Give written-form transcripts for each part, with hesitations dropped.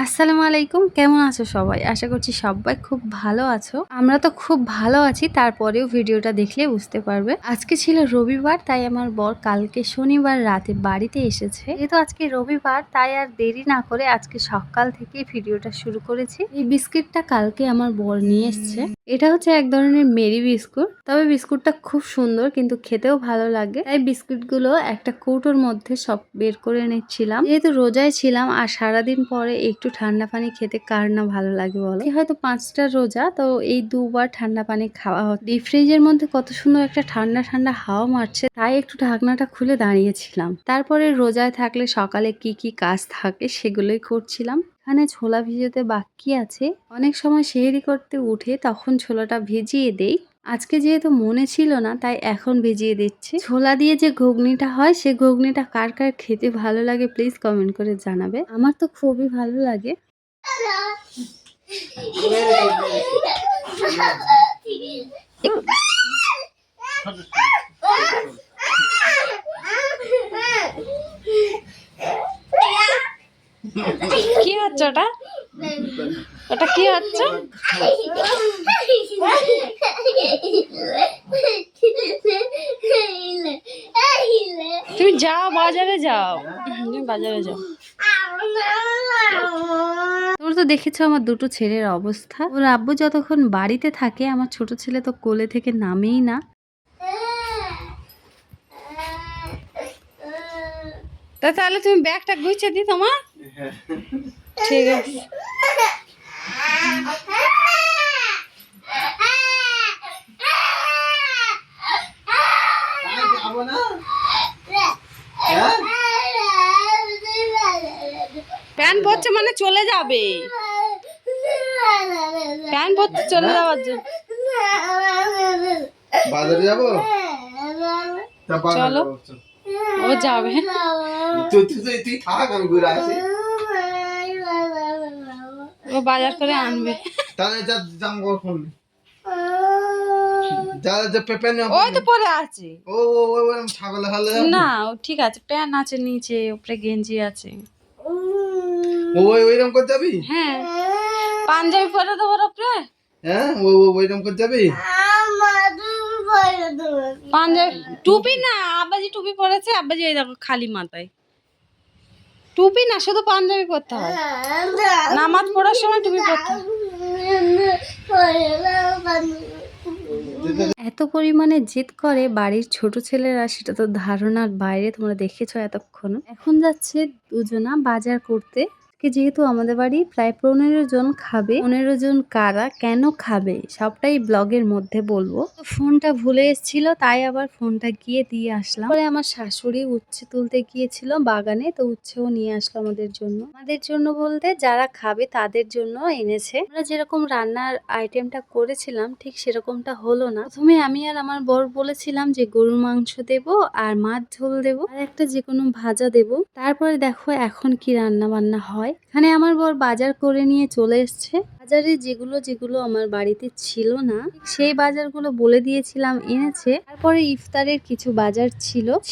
আসসালামু আলাইকুম, কেমন আছো সবাই? আশা করছি সবাই খুব ভালো আছো। আমরা তো খুব ভালো আছি, তারপরেও ভিডিওটা দেখলে বুঝতে পারবে। আজকে ছিল রবিবার, তাই আমার বর কালকে শনিবার রাতে বাড়িতে এসেছে। যেহেতু আজকে রবিবার, তাই আর দেরি না করে আজকে সকাল থেকে ভিডিওটা শুরু করেছি। এই বিস্কিটটা কালকে আমার বর নিয়ে এসছে। এটা হচ্ছে এক ধরনের মেরি বিস্কুট, তবে বিস্কুটটা খুব সুন্দর কিন্তু খেতেও ভালো লাগে। তাই বিস্কুটগুলো একটা কৌটোর মধ্যে সব বের করে নিচ্ছিলাম। যেহেতু রোজায় ছিলাম আর সারাদিন পরে একটু ঠান্ডা পানি খেতে কার না ভালো লাগে বলো। হয়তো 5টা রোজা, তো এই দুবার ঠান্ডা পানি খাওয়া হচ্ছে। ডিপ ফ্রিজের মধ্যে কত সুন্দর একটা ঠান্ডা ঠান্ডা হাওয়া মারছে, তাই একটু ঢাকনাটা খুলে দাঁড়িয়েছিলাম। তারপরে রোজায় থাকলে সকালে কি কি কাজ থাকে সেগুলোই করছিলাম। এখানে ছোলা ভিজাতে বাকি আছে। অনেক সময় সেহরি করতে উঠে তখন ছোলাটা ভিজিয়ে দেই। আজকে যেহেতু মনে ছিল না, তাই এখন ভিজিয়ে দিচ্ছি। ছোলা দিয়ে যে ঘুগনিটা হয়, সে ঘুগনিটা কার কার খেতে ভালো লাগে প্লিজ কমেন্ট করে জানাবে। আমার তো খুবই ভালো লাগে। কি হচ্ছে ওটা? ওটা কি হচ্ছে? তুমি যাও, বাজারে যাও। বাজারে যাও। তোমরা তো দেখেছো আমার দুটো ছেলের অবস্থা। ওর আব্বু যতক্ষণ বাড়িতে থাকে, আমার ছোট ছেলে তো কোলে থেকে নামেই না। তাহলে তুমি ব্যাগটা গুছিয়ে দি তোমার। ঠিক আছে। প্যান পরছে মানে চলে যাবে। প্যান পরছে চলে যাওয়ার জন্য। বাজারে যাবো, চলো। ও যাবে। তুই থাক, আমি ঘুরে আসি। ও বাজার করে আনবে। তাহলে জামা কাপড় খুলবি। ওই তো পরে আছে। ও ছাগলে হালে না, ঠিক আছে। প্যান আছে নিচে, উপরে গেঞ্জি আছে। ওইরকম করে যাবি? হ্যাঁ, পাঞ্জাবি পরে দেবো উপরে। হ্যাঁ, ওইরকম করে যাবি? পাঞ্জাবি টুপি না, আব্বাজি টুপি পরেছে। আব্বাজি এই দেখো খালি মাথায় টুপি না, শুধু পাঞ্জাবি পরতে হয়। নামাজ পড়ার সময় টুপি পরতে হয়। এত পরিমাণে জেদ করে বাড়ির ছোট ছেলেরা, সেটা তো ধারণার বাইরে। তোমরা দেখেছো এতক্ষণ। এখন যাচ্ছে দুজনা বাজার করতে। যেহেতু আমাদের বাড়ি প্রায় 15 জন খাবে। 15 জন কারা, কেন খাবে, সবটাই ব্লগের মধ্যে বলবো। ফোনটা ভুলে এসেছিল, তাই আবার ফোনটা গিয়ে দিয়ে আসলাম। পরে আমার শাশুড়ি উচ্ছে তুলতে গিয়েছিল বাগানে, তো উচ্ছেও নিয়ে আসলো আমাদের জন্য। আমাদের জন্য বলতে যারা খাবে তাদের জন্য এনেছে। আমরা যেরকম রান্নার আইটেমটা করেছিলাম ঠিক সেরকমটা হলো না। প্রথমে আমি আর আমার বর বলেছিলাম যে গরুর মাংস দেব আর মাছ ঝোল দেব আর একটা যে কোনো ভাজা দেব। তারপরে দেখো এখন কি রান্না বান্না হয়। এখানে আমার বর বাজার করে নিয়ে চলে এসছে। বাজারে যেগুলো যেগুলো আমার বাড়িতে ছিল না, সেই বাজারগুলো বলে দিয়েছিলাম এনেছে। তারপরে ইফতারের কিছু বাজার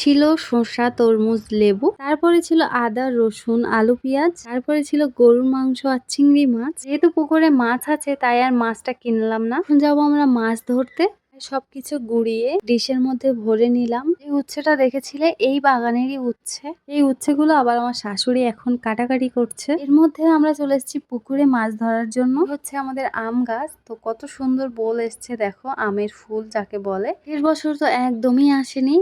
ছিল শসা, তরমুজ, লেবু। তারপরে ছিল আদা, রসুন, আলু, পেঁয়াজ। তারপরে ছিল গরুর মাংস আর চিংড়ি মাছ। যেহেতু পুকুরে মাছ আছে, তাই আর মাছটা কিনলাম না। এখন যাবো আমরা মাছ ধরতে। সবকিছু গুঁড়িয়ে ডিশের মধ্যে ভরে নিলাম। এই উচ্ছেটা দেখেছিলে, এই বাগানেরই উচ্ছে। এই উচ্ছেগুলো আবার আমার শাশুড়ি এখন কাটাকাটি করছে। এর মধ্যে আমরা চলে এসেছি পুকুরে মাছ ধরার জন্য। হচ্ছে আমাদের আম গাছ, তো কত সুন্দর বোল এসছে দেখো, আমের ফুল যাকে বলে। এর বছর তো একদমই আসেনি,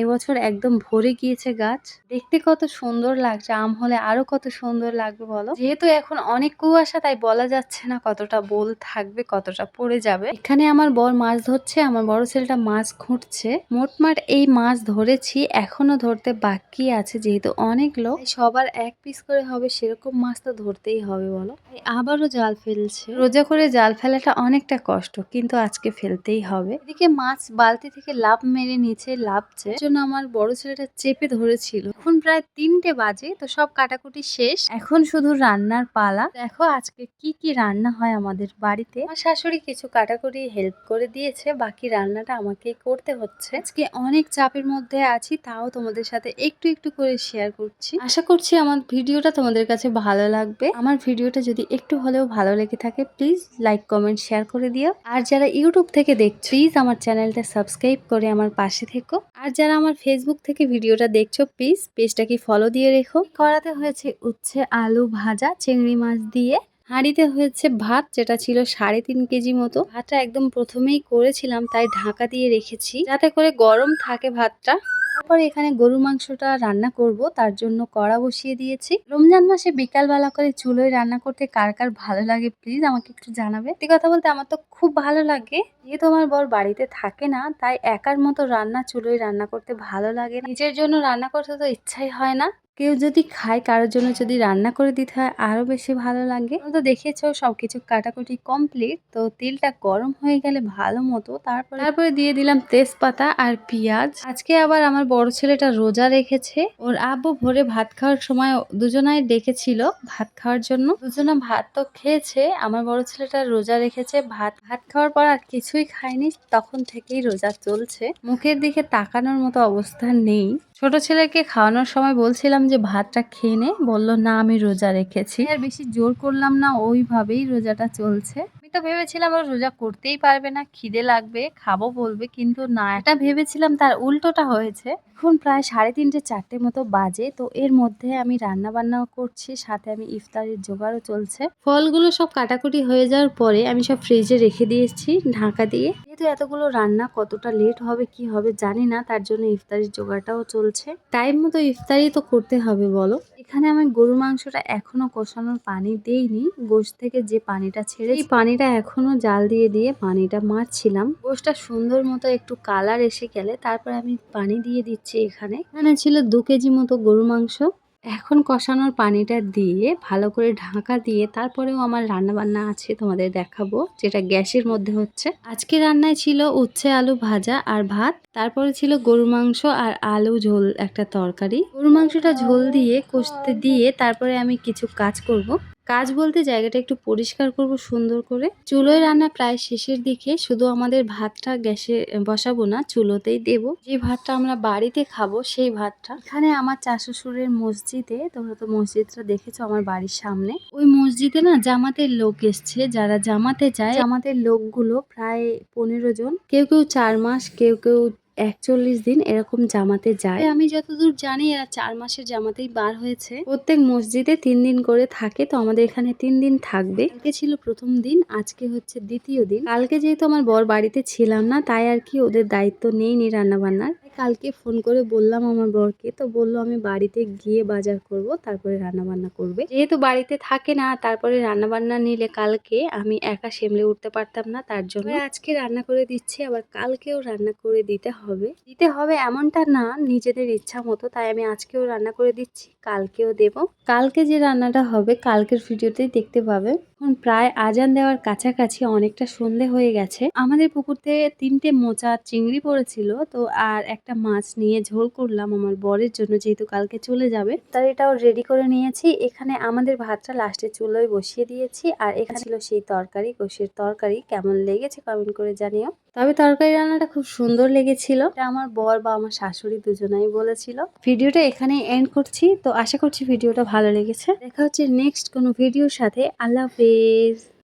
এবছর একদম ভরে গিয়েছে গাছ। দেখতে কত সুন্দর লাগছে, আম হলে আরো কত সুন্দর লাগবে বলো। যেহেতু এখন অনেক কুয়াশা, তাই বলা যাচ্ছে না কতটা বোল থাকবে, কতটা পড়ে যাবে। এখানে আমার বর মাছ ধরছে, আমার বড় ছেলেটা মাছ খুঁটছে। মোটমাট এই মাছ ধরেছি, এখনো ধরতে বাকি আছে। যেহেতু অনেক লোক, সবার এক পিস করে হবে সেরকম মাছ তো ধরতেই হবে বলো। আবারও জাল ফেলছে। রোজা করে জাল ফেলাটা অনেকটা কষ্ট, কিন্তু আজকে ফেলতেই হবে। এদিকে মাছ বালতি থেকে লাফ মেরে নিচে লাফছে। জন্য আমার বড় ছেলেটা চেপে ধরেছিল। এখন প্রায় 3টে বাজে, তো সব কাটাকুটি শেষ, এখন শুধু রান্নার পালা। দেখো আজকে কি কি রান্না হয় আমাদের বাড়িতে। আমার শাশুড়ি কিছু কাটাকুটি হেল্প করে দিয়েছে, বাকি রান্নাটা আমাকেই করতে হচ্ছে। আজকে অনেক চাপের মধ্যে আছি, তাও তোমাদের সাথে একটু একটু করে শেয়ার করছি। আশা করছি আমার ভিডিওটা তোমাদের কাছে ভালো লাগবে। আমার ভিডিওটা যদি একটু হলেও ভালো লেগে থাকে প্লিজ লাইক কমেন্ট শেয়ার করে দিও। আর যারা ইউটিউব থেকে দেখছো প্লিজ আমার চ্যানেলটা সাবস্ক্রাইব করে আমার পাশে থেকো। আর যারা আমার ফেসবুক থেকে ভিডিওটা দেখছো প্লিজ পেজটাকে ফলো দিয়ে রেখো। কড়াতে হয়েছে উচ্ছে আলু ভাজা চিংড়ি মাছ দিয়ে। হাঁড়িতে হয়েছে ভাত, যেটা ছিল 3.5 কেজি মতো। ভাতটা একদম প্রথমেই করেছিলাম, তাই ঢাকা দিয়ে রেখেছি যাতে করে গরম থাকে ভাতটা। তারপর এখানে গরুর মাংসটা রান্না করব, তার জন্য কড়া বসিয়ে দিয়েছি। রমজান মাসে বিকালবেলা করে চুলোয় রান্না করতে কার কার ভালো লাগে প্লিজ আমাকে একটু জানাবে। সত্যি কথা বলতে আমার তো খুব ভালো লাগে। যেহেতু আমার বর বাড়িতে থাকে না, তাই একার মতো রান্না চুলোয় রান্না করতে ভালো লাগে না। নিজের জন্য রান্না করতে তো ইচ্ছাই হয় না, কেউ যদি খায় কারোর জন্য যদি রান্না করে দিতে হয় আরো বেশি ভালো লাগে। তো দেখেছো সবকিছু কাটাকুটি কমপ্লিট, তো তেলটা গরম হয়ে গেলে ভালো মতো তারপরে দিয়ে দিলাম তেজপাতা আর পেঁয়াজ। আজকে আবার আমার বড় ছেলেটা রোজা রেখেছে, ওর আব্বু ভোরে ভাত খাওয়ার সময় দুজনাই ডেকেছিল ভাত খাওয়ার জন্য। দুজনা ভাত তো খেয়েছে, আমার বড় ছেলেটা রোজা রেখেছে, ভাত খাওয়ার পর আর কিছুই খায়নি, তখন থেকেই রোজা চলছে। মুখের দিকে তাকানোর মতো অবস্থা নেই। ছোট ছেলেকে খাওয়ানোর সময় বলছিলাম যে ভাতটা খেয়ে নে, বললো না আমি রোজা রেখেছি। আর বেশি জোর করলাম না, ওইভাবেই রোজাটা চলছে। আমি তো ভেবেছিলাম ও রোজা করতেই পারবে না, খিদে লাগবে খাবো বলবে, কিন্তু না, এটা ভেবেছিলাম তার উল্টোটা হয়েছে। এখন প্রায় 3:30 4টে মতো বাজে, তো এর মধ্যে আমি রান্না বান্নাও করছি, সাথে আমি ইফতারের জোগাড়ও চলছে। ফলগুলো সব কাটাকুটি হয়ে যাওয়ার পরে আমি সব ফ্রিজে রেখে দিয়েছি ঢাকা দিয়ে। যেহেতু এতগুলো রান্না কতটা লেট হবে কি হবে জানি না, তার জন্য ইফতারের জোগাড়টাও চলছে। টাইম মতো ইফতারি তো করতে হবে বলো। এখানে আমি গরুর মাংসটা এখনো কষানোর পানি দেইনি, গোশত থেকে যে পানিটা ছেড়ে এই পানিটা এখনো জাল দিয়ে দিয়ে পানিটা মারছিলাম। গোশতটা সুন্দর মতো একটু কালার এসে গেলে তারপর আমি পানি দিয়ে দিচ্ছি। এখানে ছিল 2 কেজি মতো গরু মাংস। এখন কষানোর পানিটা দিয়ে ভালো করে ঢাকা দিয়ে তারপরেও আমার রান্না বান্না আছে তোমাদের দেখাবো, যেটা গ্যাসের মধ্যে হচ্ছে। আজকে রান্নায় ছিল উচ্ছে আলু ভাজা আর ভাত, তারপরে ছিল গরু মাংস আর আলু ঝোল একটা তরকারি। গরু মাংসটা ঝোল দিয়ে কষতে দিয়ে তারপরে আমি কিছু কাজ করব। কাজ বলতে জায়গাটা একটু পরিষ্কার করব সুন্দর করে। চুলোয় রান্না প্রায় শেষের দিকে, শুধু আমাদের ভাতটা গ্যাসে বসাবো না, চুলোতেই দেব। যে ভাতটা আমরা বাড়িতে খাবো সেই ভাতটা। এখানে আমার চাচুশুরের মসজিদে, তোমরা তো মসজিদটা দেখেছো আমার বাড়ির সামনে, ওই মসজিদে না জামাতের লোক এসছে। যারা জামাতে যায়, জামাতের লোকগুলো প্রায় 15 জন, কেউ কেউ 4 মাস, কেউ কেউ 41 দিন এরকম জামাতে যায়। আমি যতদূর জানি এরা 4 মাসের জামাতেই বার হয়েছে। প্রত্যেক মসজিদে 3 দিন করে থাকে, তো আমাদের এখানে 3 দিন থাকবে। কালকে ছিল প্রথম দিন, আজকে হচ্ছে দ্বিতীয় দিন। কালকে যেহেতু আমার বর বাড়িতে ছিলাম না, তাই আর কি ওদের দায়িত্ব নেইনি রান্না বান্নার। কালকে ফোন করে বললাম আমার বরকে, তো বললো আমি বাড়িতে গিয়ে বাজার করব, তারপরে রান্না বান্না করবে। যেহেতু বাড়িতে থাকে না, তারপরে রান্না বান্না নিলে কালকে আমি একা সামলে উঠতে পারতাম না, তার জন্য আজকে রান্না করে দিচ্ছি, আবার কালকেও রান্না করে দিতে হবে এমনটা না, নিজেদের ইচ্ছা মতো। তাই আমি আজকেও রান্না করে দিচ্ছি, কালকেও দেব। কালকে যে রান্নাটা হবে কালকের ভিডিওতেই দেখতে পাবে। এখন প্রায় আজান দেওয়ার কাছাকাছি, অনেকটা সন্ধে হয়ে গেছে। আমাদের পুকুর থেকে 3টে মোচা চিংড়ি পড়েছিল, তো আর একটা মাছ নিয়ে ঝোল করলাম আমার বরের জন্য, যেহেতু কালকে চলে যাবে। তার এটাও রেডি করে নিয়েছি। এখানে আমাদের ভাতটা লাস্টে চুলোয় বসিয়ে দিয়েছি, আর এখানে ছিল সেই তরকারি, গোশের তরকারি। কেমন লেগেছে কমেন্ট করে জানিও। তবে তরকারি রান্নাটা খুব সুন্দর লেগেছিল, এটা আমার বর বা আমার শাশুড়ি দুজনাই বলেছিল। ভিডিওটা এখানে এন্ড করছি, তো আশা করছি ভিডিওটা ভালো লেগেছে। দেখা হচ্ছে নেক্সট কোনো ভিডিওর সাথে। আল্লাহ হাফেজ।